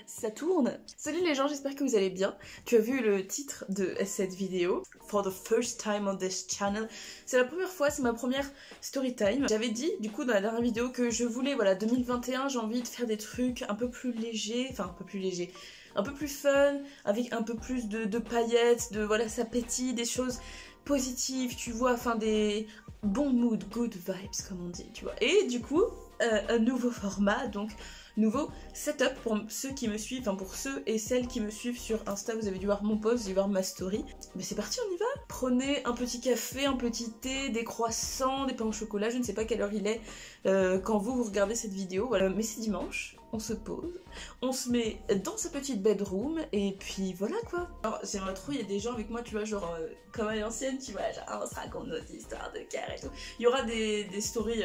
Ça tourne. Salut les gens, j'espère que vous allez bien. Tu as vu le titre de cette vidéo, For the first time on this channel. C'est la première fois, c'est ma première story time. J'avais dit du coup dans la dernière vidéo que je voulais, voilà, 2021, j'ai envie de faire des trucs un peu plus légers, enfin un peu plus légers, un peu plus fun, avec un peu plus de paillettes, de voilà, ça pétille, des choses positives, tu vois, enfin des bons moods, good vibes comme on dit, tu vois. Et du coup, un nouveau format, donc nouveau setup pour ceux qui me suivent, enfin pour ceux et celles qui me suivent sur Insta, vous avez dû voir mon post, vous avez dû voir ma story. Mais c'est parti, on y va. Prenez un petit café, un petit thé, des croissants, des pains au chocolat, je ne sais pas quelle heure il est quand vous regardez cette vidéo, voilà. Mais c'est dimanche, on se pose, on se met dans sa petite bedroom et puis voilà quoi. Alors j'aimerais trop, il y a des gens avec moi, tu vois, genre comme à l'ancienne, tu vois, genre on se raconte nos histoires de cœur et tout. Il y aura des story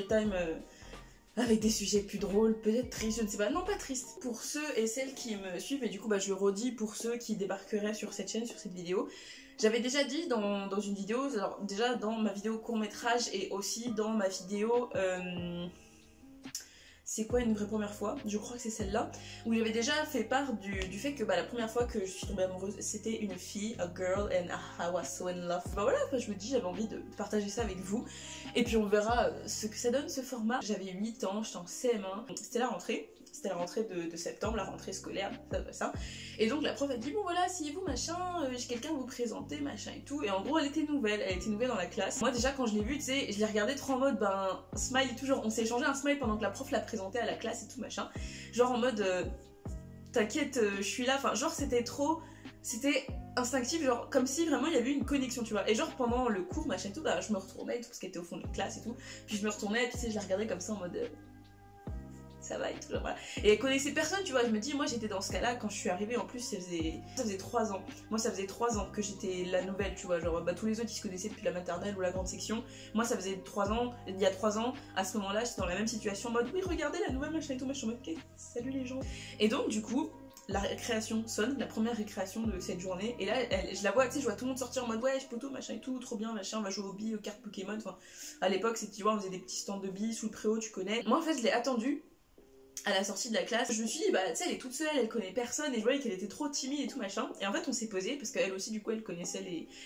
time avec des sujets plus drôles, peut-être tristes, je ne sais pas. Non, pas tristes. Pour ceux et celles qui me suivent, et du coup, bah, je le redis pour ceux qui débarqueraient sur cette chaîne, sur cette vidéo. J'avais déjà dit dans une vidéo, alors déjà dans ma vidéo court-métrage et aussi dans ma vidéo... c'est quoi une vraie première fois? Je crois que c'est celle-là, où j'avais déjà fait part du fait que bah, la première fois que je suis tombée amoureuse, c'était une fille, a girl, and I was so in love. Bah voilà, je me dis, j'avais envie de partager ça avec vous, et puis on verra ce que ça donne ce format. J'avais 8 ans, j'étais en CM1, c'était la rentrée de septembre, la rentrée scolaire, ça. Et donc la prof a dit, bon voilà, si vous machin, j'ai quelqu'un à vous présenter, machin et tout. Et en gros, elle était nouvelle dans la classe. Moi déjà, quand je l'ai vue, tu sais, je l'ai regardée trop en mode, ben, smile et tout, genre, on s'est échangé un smile pendant que la prof l'a présenté à la classe et tout, machin. Genre en mode, t'inquiète, je suis là, enfin, genre c'était trop... C'était instinctif, genre comme si vraiment il y avait eu une connexion, tu vois. Et genre pendant le cours, machin et tout, bah je me retournais et tout, parce qu'elle était au fond de la classe et tout. Puis je me retournais et puis tu sais, je la regardais comme ça en mode... ça va et tout, voilà. Et elle connaissait personne, tu vois, je me dis, moi j'étais dans ce cas-là quand je suis arrivée, en plus ça faisait 3 ans. Moi ça faisait 3 ans que j'étais la nouvelle, tu vois, genre bah tous les autres ils se connaissaient depuis la maternelle ou la grande section. Moi ça faisait 3 ans, il y a 3 ans, à ce moment-là j'étais dans la même situation en mode, oui regardez la nouvelle machin et tout, machin, en mode, ok, salut les gens. Et donc du coup, la récréation sonne, la première récréation de cette journée, et là je la vois, tu sais, je vois tout le monde sortir en mode ouais, je poteau, machin et tout, trop bien, machin, on va jouer aux billes, aux cartes Pokémon, enfin à l'époque c'était, tu vois, on faisait des petits stands de billes sous le préau, tu connais. Moi en fait je l'ai attendue à la sortie de la classe, je me suis dit, bah tu sais, elle est toute seule, elle connaît personne, et je voyais qu'elle était trop timide et tout machin. Et en fait, on s'est posé, parce qu'elle aussi, du coup, elle connaissait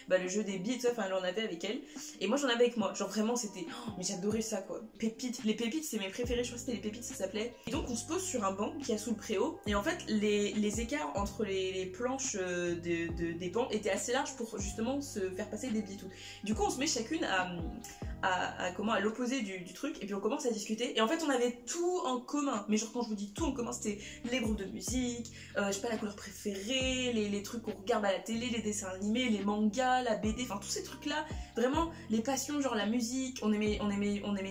le jeu des billes et tout ça, enfin, elle en avait avec elle. Et moi, j'en avais avec moi. Genre, vraiment, c'était. Oh, mais j'adorais ça, quoi. Pépites. Les pépites, c'est mes préférés, je crois que c'était les pépites, ça s'appelait. Et donc, on se pose sur un banc qui a sous le préau. Et en fait, les écarts entre les planches des bancs étaient assez larges pour justement se faire passer des billes et tout. Du coup, on se met chacune à l'opposé du truc, et puis on commence à discuter. Et en fait, on avait tout en commun. Mais genre, quand je vous dis tout en commun, c'était les groupes de musique, je sais pas, la couleur préférée, les trucs qu'on regarde à la télé, les dessins animés, les mangas, la BD, enfin tous ces trucs là, vraiment les passions, genre la musique, on aimait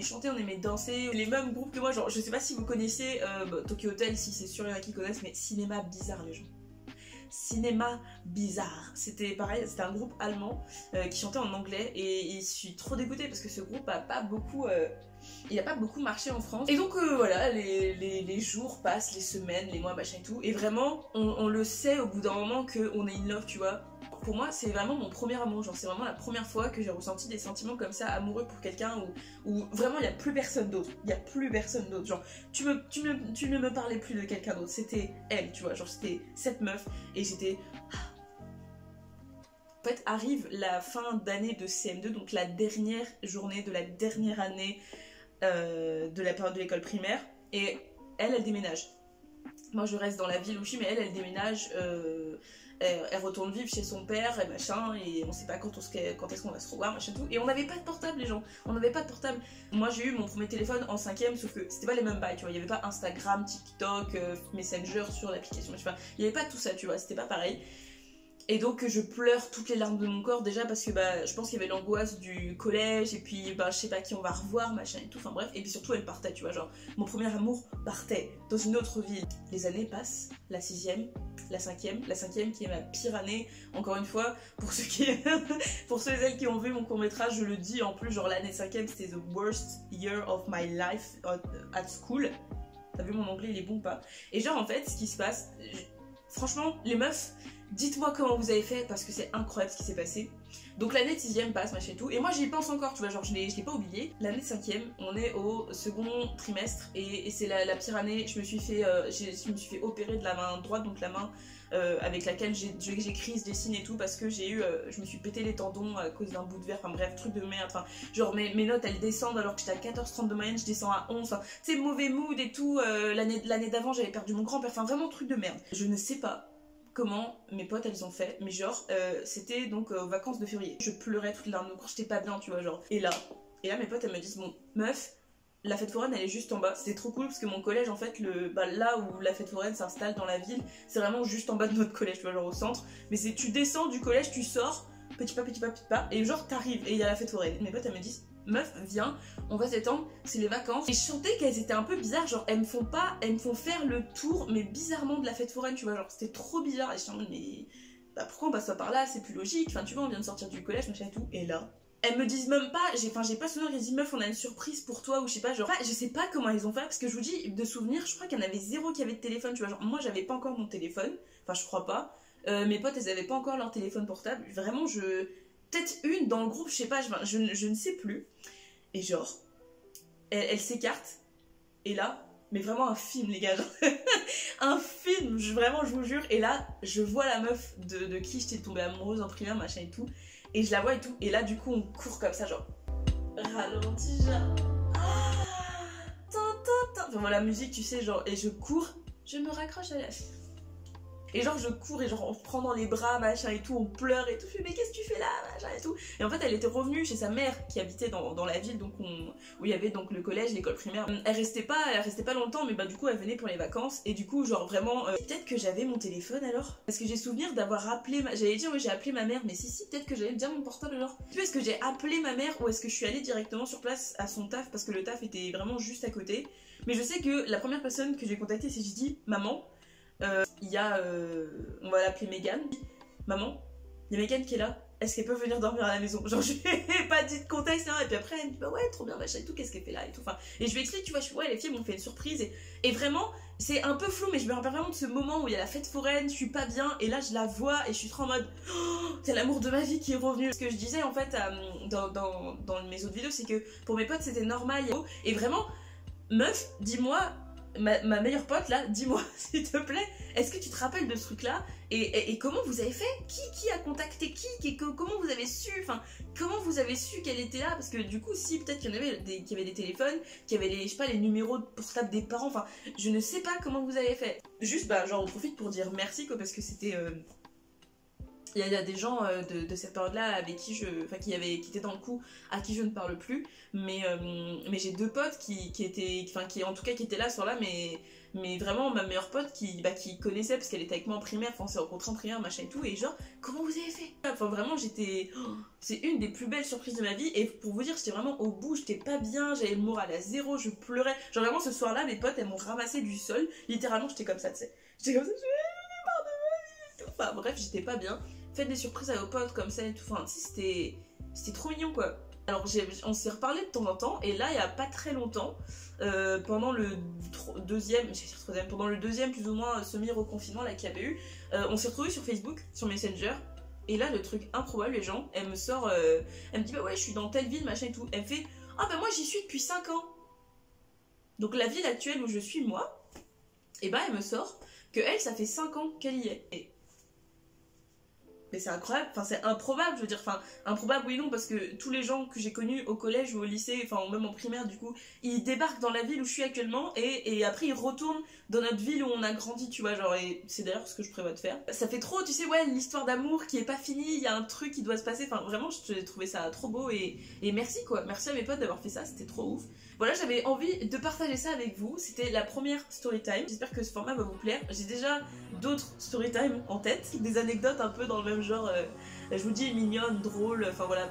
chanter, on aimait danser, les mêmes groupes que moi, genre je sais pas si vous connaissez Tokyo Hotel, si c'est sûr il y en a qui connaissent, mais Cinéma Bizarre les gens. Cinéma Bizarre, c'était pareil, c'était un groupe allemand qui chantait en anglais, et je suis trop dégoûtée parce que ce groupe a pas beaucoup marché en France. Et donc voilà, les jours passent, les semaines, les mois, machin et tout, et vraiment on le sait au bout d'un moment qu'on est in love, tu vois. Pour moi c'est vraiment mon premier amour, genre c'est vraiment la première fois que j'ai ressenti des sentiments comme ça, amoureux pour quelqu'un où vraiment il n'y a plus personne d'autre, genre tu ne me parlais plus de quelqu'un d'autre, c'était elle, tu vois, genre c'était cette meuf, et j'étais... En fait arrive la fin d'année de CM2, donc la dernière journée de la dernière année de la période de l'école primaire, et elle déménage. Moi je reste dans la ville où je suis, mais elle déménage, elle retourne vivre chez son père et machin, et on sait pas quand est-ce qu'on va se revoir, machin tout. Et on n'avait pas de portable, les gens, on n'avait pas de portable. Moi j'ai eu mon premier téléphone en 5ème, sauf que c'était pas les mêmes bails, tu vois, il y avait pas Instagram, TikTok, Messenger sur l'application, il y avait pas tout ça, tu vois, c'était pas pareil. Et donc je pleure toutes les larmes de mon corps, déjà parce que bah, je pense qu'il y avait l'angoisse du collège, et puis bah, je sais pas qui on va revoir, machin et tout, enfin bref. Et puis surtout elle partait, tu vois, genre mon premier amour partait dans une autre ville. Les années passent, la 6ème, la 5ème qui est ma pire année, encore une fois, pour ceux et celles qui ont vu mon court-métrage, je le dis en plus, genre l'année 5ème c'était the worst year of my life at school. T'as vu mon anglais, il est bon ou pas? Et genre en fait, ce qui se passe, franchement, les meufs, Dites-moi comment vous avez fait parce que c'est incroyable ce qui s'est passé. Donc l'année de 6ème passe, machin et tout. Et moi j'y pense encore, tu vois, genre je l'ai pas oublié. L'année de 5ème, on est au second trimestre et c'est la pire année. Je me suis fait opérer de la main droite, donc la main avec laquelle j'écris, je dessine et tout, parce que je me suis pété les tendons à cause d'un bout de verre, enfin bref, truc de merde. Enfin, genre mes notes elles descendent alors que j'étais à 14,30 de moyenne, je descends à 11. Enfin, tu sais, mauvais mood et tout. L'année d'avant j'avais perdu mon grand-père, enfin vraiment truc de merde. Je ne sais pas comment mes potes elles ont fait, mais genre c'était donc aux vacances de février. Je pleurais toutes les larmes de cours, j'étais pas bien, tu vois, genre. Et là mes potes elles me disent bon meuf, la fête foraine elle est juste en bas. C'était trop cool parce que mon collège en fait, là où la fête foraine s'installe dans la ville, c'est vraiment juste en bas de notre collège, tu vois, genre au centre. Mais c'est tu descends du collège, tu sors, petit pas, et genre t'arrives et il y a la fête foraine. Mes potes elles me disent meuf viens, on va s'étendre, c'est les vacances. Et je sentais qu'elles étaient un peu bizarres, genre elles me font faire le tour mais bizarrement de la fête foraine, tu vois, genre c'était trop bizarre. Et je suis en mode mais bah, pourquoi on passe pas par là, c'est plus logique, enfin tu vois on vient de sortir du collège machin et tout. Et là elles me disent même pas, j'ai pas souvenir, elles disent meuf on a une surprise pour toi ou je sais pas, genre je sais pas comment elles ont fait parce que je vous dis de souvenir, je crois qu'il y en avait zéro qui avait de téléphone, tu vois, genre moi j'avais pas encore mon téléphone, enfin je crois pas, mes potes elles avaient pas encore leur téléphone portable, vraiment peut-être une dans le groupe, je sais pas, je ne sais plus. Et genre, elle s'écarte, et là, mais vraiment un film, les gars, genre, un film, vraiment, je vous jure. Et là, je vois la meuf de qui j'étais tombée amoureuse en primaire, machin et tout, et je la vois et tout, et là, du coup, on court comme ça, genre, ralenti, genre, enfin, voilà, la musique, tu sais, genre, et je cours, je me raccroche à la fille. Et genre je cours et genre on se prend dans les bras machin et tout, on pleure et tout, je fais mais qu'est-ce que tu fais là machin et tout. Et en fait elle était revenue chez sa mère qui habitait dans la ville donc où il y avait donc le collège, l'école primaire. Elle restait pas longtemps mais bah du coup elle venait pour les vacances et du coup genre vraiment peut-être que j'avais mon téléphone alors. Parce que j'ai souvenir d'avoir appelé, j'allais dire oui j'ai appelé ma mère mais si peut-être que j'avais bien mon portable alors. Tu sais est-ce que j'ai appelé ma mère ou est-ce que je suis allée directement sur place à son taf parce que le taf était vraiment juste à côté. Mais je sais que la première personne que j'ai contactée c'est j'ai dit maman. Il y a, on va l'appeler Megan. Maman, il y a Megan qui est là. Est-ce qu'elle peut venir dormir à la maison? Genre, je lui ai pas dit de contexte, hein. Et puis après, elle me dit, bah ouais, trop bien, machin et tout, qu'est-ce qu'elle fait là et tout. Enfin, et je lui explique, tu vois, ouais, les filles m'ont fait une surprise. Et vraiment, c'est un peu flou, mais je me rappelle vraiment de ce moment où il y a la fête foraine, je suis pas bien, et là, je la vois, et je suis trop en mode, oh, c'est l'amour de ma vie qui est revenu. Ce que je disais, en fait, dans mes autres vidéos, c'est que pour mes potes, c'était normal. Et vraiment, meuf, dis-moi. Ma meilleure pote là, dis-moi s'il te plaît, est-ce que tu te rappelles de ce truc là et comment vous avez fait, qui a contacté comment vous avez su, enfin comment vous avez su qu'elle était là parce que du coup si peut-être qu'il y en avait qu'il y avait des téléphones, qu'il y avait les, je sais pas, les numéros de portable des parents, enfin je ne sais pas comment vous avez fait. Juste bah genre on profite pour dire merci quoi parce que c'était il y a des gens de cette période-là avec qui qui étaient dans le coup, à qui je ne parle plus, mais j'ai deux potes qui étaient, enfin qui en tout cas qui étaient là ce soir-là, mais vraiment ma meilleure pote qui connaissait parce qu'elle était avec moi en primaire, enfin on s'est rencontrés en primaire machin et tout, et genre comment vous avez fait? Enfin vraiment c'est une des plus belles surprises de ma vie, et pour vous dire j'étais vraiment au bout, j'étais pas bien, j'avais le moral à zéro, je pleurais, genre vraiment ce soir-là mes potes elles m'ont ramassé du sol, littéralement j'étais comme ça, tu sais, j'étais comme ça, enfin bref j'étais pas bien. Faites des surprises à vos potes comme ça et tout, enfin c'était trop mignon quoi. Alors on s'est reparlé de temps en temps et là il y a pas très longtemps, pendant le deuxième plus ou moins semi-reconfinement là qu'il y avait eu, on s'est retrouvés sur Facebook, sur Messenger, et là le truc improbable les gens, elle me dit bah ouais je suis dans telle ville machin et tout, elle me fait ah bah moi j'y suis depuis 5 ans. Donc la ville actuelle où je suis moi, et bah elle me sort que elle ça fait 5 ans qu'elle y est. Mais c'est incroyable, enfin c'est improbable, je veux dire, enfin improbable oui non parce que tous les gens que j'ai connus au collège ou au lycée, enfin même en primaire du coup, ils débarquent dans la ville où je suis actuellement et après ils retournent dans notre ville où on a grandi, tu vois, genre, et c'est d'ailleurs ce que je prévois de faire. Ça fait trop, tu sais, ouais, l'histoire d'amour qui est pas finie, il y a un truc qui doit se passer, enfin vraiment j'ai trouvé ça trop beau et merci quoi, merci à mes potes d'avoir fait ça, c'était trop ouf. Voilà, j'avais envie de partager ça avec vous, c'était la première storytime, j'espère que ce format va vous plaire, j'ai déjà d'autres storytime en tête, des anecdotes un peu dans le même genre, je vous dis mignonne, drôle, enfin voilà,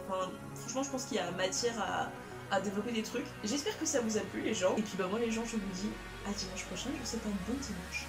franchement je pense qu'il y a matière à développer des trucs. J'espère que ça vous a plu les gens, et puis bah moi les gens je vous dis à dimanche prochain, je vous souhaite un bon dimanche.